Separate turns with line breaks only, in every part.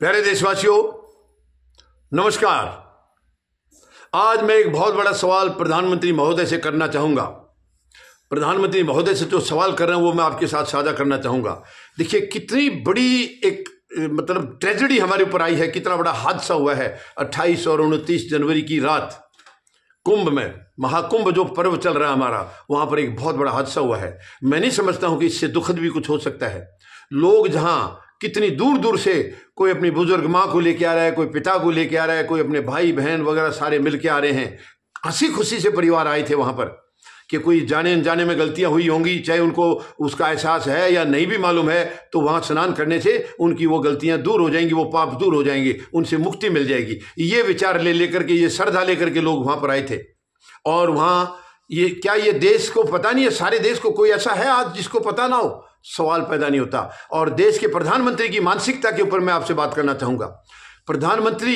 प्यारे देशवासियों, नमस्कार। आज मैं एक बहुत बड़ा सवाल प्रधानमंत्री महोदय से करना चाहूँगा। प्रधानमंत्री महोदय से जो सवाल कर रहे हैं वो मैं आपके साथ साझा करना चाहूँगा। देखिए कितनी बड़ी एक ट्रेजेडी हमारे ऊपर आई है, कितना बड़ा हादसा हुआ है 28 और 29 जनवरी की रात। कुंभ में, महाकुंभ जो पर्व चल रहा है हमारा, वहाँ पर एक बहुत बड़ा हादसा हुआ है। मैं नहीं समझता हूँ कि इससे दुखद भी कुछ हो सकता है। लोग जहाँ कितनी दूर दूर से, कोई अपनी बुजुर्ग माँ को लेके आ रहा है, कोई पिता को लेके आ रहा है, कोई अपने भाई बहन वगैरह सारे मिल के आ रहे हैं। हंसी खुशी से परिवार आए थे वहाँ पर कि कोई जाने अनजाने में गलतियाँ हुई होंगी, चाहे उनको उसका एहसास है या नहीं भी मालूम है, तो वहाँ स्नान करने से उनकी वो गलतियाँ दूर हो जाएंगी, वो पाप दूर हो जाएंगे, उनसे मुक्ति मिल जाएगी। ये विचार लेकर के, ये श्रद्धा लेकर के लोग वहाँ पर आए थे। और वहाँ ये देश को पता नहीं है, सारे देश को कोई ऐसा है आज जिसको पता ना हो? सवाल पैदा नहीं होता। और देश के प्रधानमंत्री की मानसिकता के ऊपर मैं आपसे बात करना चाहूंगा। प्रधानमंत्री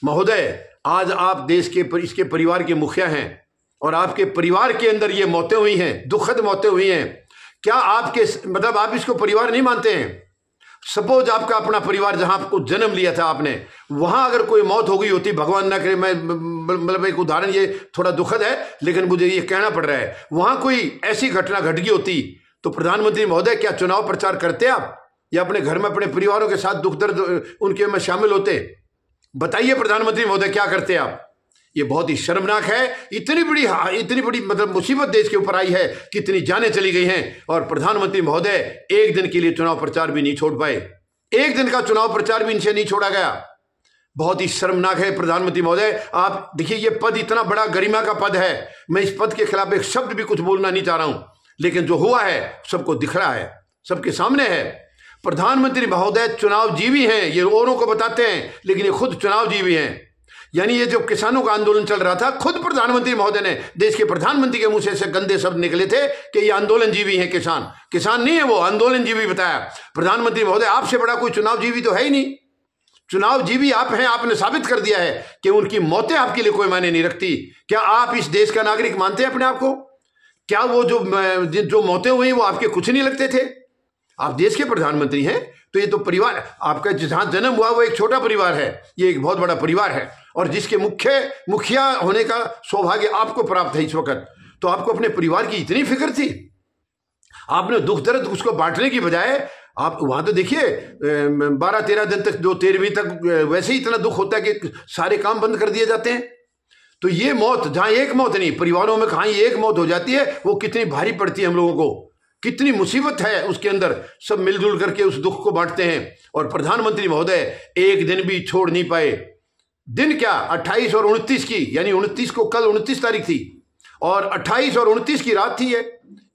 महोदय, आज आप देश के इसके परिवार के मुखिया हैं और आपके परिवार के अंदर ये मौतें हुई हैं, दुखद मौतें हुई हैं। क्या आपके आप इसको परिवार नहीं मानते हैं? सपोज आपका अपना परिवार जहां आपको जन्म लिया था आपने, वहां अगर कोई मौत हो गई होती, भगवान ना करे, मैं एक उदाहरण, ये थोड़ा दुखद है लेकिन मुझे ये कहना पड़ रहा है, वहां कोई ऐसी घटना घट गई होती तो प्रधानमंत्री महोदय क्या चुनाव प्रचार करते आप, या अपने घर में अपने परिवारों के साथ दुख दर्द उनके में शामिल होते? बताइए प्रधानमंत्री महोदय, क्या करते आप? ये बहुत ही शर्मनाक है। इतनी बड़ी मुसीबत देश के ऊपर आई है, कितनी जानें चली गई हैं, और प्रधानमंत्री महोदय एक दिन के लिए चुनाव प्रचार भी नहीं छोड़ पाए। एक दिन का चुनाव प्रचार भी इनसे नहीं छोड़ा गया। बहुत ही शर्मनाक है प्रधानमंत्री महोदय। आप देखिए, ये पद इतना बड़ा गरिमा का पद है, मैं इस पद के खिलाफ एक शब्द भी कुछ बोलना नहीं चाह रहा हूं, लेकिन जो हुआ है सबको दिख रहा है, सबके सामने है। प्रधानमंत्री महोदय चुनाव जीवी हैं, ये औरों को बताते हैं लेकिन ये खुद चुनाव जीवी हैं। यानी ये जो किसानों का आंदोलन चल रहा था, खुद प्रधानमंत्री महोदय ने, देश के प्रधानमंत्री के मुंह से ऐसे गंदे शब्द निकले थे कि ये आंदोलन जीवी है, किसान नहीं है वो, आंदोलन जीवी बताया। प्रधानमंत्री महोदय, आपसे बड़ा कोई चुनाव जीवी तो है ही नहीं। चुनाव जीवी आप हैं, आपने साबित कर दिया है कि उनकी मौतें आपके लिए कोई मायने नहीं रखती। क्या आप इस देश का नागरिक मानते हैं अपने आप को? क्या वो जो मौतें हुई वो आपके कुछ नहीं लगते थे? आप देश के प्रधानमंत्री हैं, तो ये तो परिवार आपका जहां जन्म हुआ वो एक छोटा परिवार है, ये एक बहुत बड़ा परिवार है, और जिसके मुखिया होने का सौभाग्य आपको प्राप्त है इस वक्त। तो आपको अपने परिवार की इतनी फिक्र थी, आपने दुख दर्द उसको बांटने की बजाय आप वहां तो देखिए 12-13 दिन तक, जो 13वीं तक वैसे ही इतना दुख होता है कि सारे काम बंद कर दिए जाते हैं। तो ये मौत, जहां एक मौत नहीं, परिवारों में कहां एक मौत हो जाती है, वो कितनी भारी पड़ती है हम लोगों को, कितनी मुसीबत है उसके अंदर। सब मिलजुल करके उस दुख को बांटते हैं। और प्रधानमंत्री महोदय एक दिन भी छोड़ नहीं पाए। दिन क्या, 28 और 29 की, यानी 29 को, कल 29 तारीख थी और 28 और 29 की रात थी ये,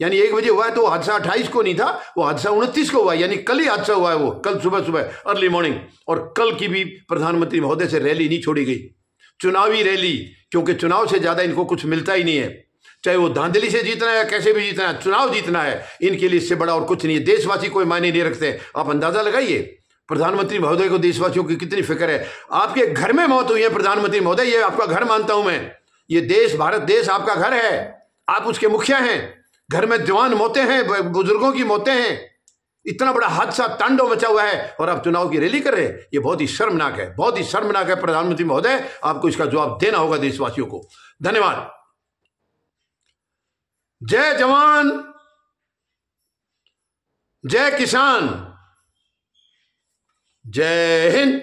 यानी 1 बजे हुआ है। तो हादसा 28 को नहीं था, वो हादसा 29 को हुआ, यानी कल ही हादसा हुआ है, वो कल सुबह अर्ली मॉर्निंग। और कल की भी प्रधानमंत्री महोदय से रैली नहीं छोड़ी गई, चुनावी रैली, क्योंकि चुनाव से ज्यादा इनको कुछ मिलता ही नहीं है। चाहे वो धांधली से जीतना है या कैसे भी जीतना है, चुनाव जीतना है, इनके लिए इससे बड़ा और कुछ नहीं है। देशवासी कोई मायने नहीं रखते। आप अंदाजा लगाइए प्रधानमंत्री महोदय को देशवासियों की कितनी फिक्र है। आपके घर में मौत हुई है प्रधानमंत्री महोदय, ये आपका घर मानता हूं मैं, ये देश, भारत देश आपका घर है, आप उसके मुखिया हैं। घर में जवान मौतें हैं, बुजुर्गों की मौतें हैं, इतना बड़ा हादसा तांडव मचा हुआ है, और आप चुनाव की रैली कर रहे हैं। ये बहुत ही शर्मनाक है, बहुत ही शर्मनाक है प्रधानमंत्री महोदय। आपको इसका जवाब देना होगा देशवासियों को। धन्यवाद। जय जवान, जय किसान, जय हिंद।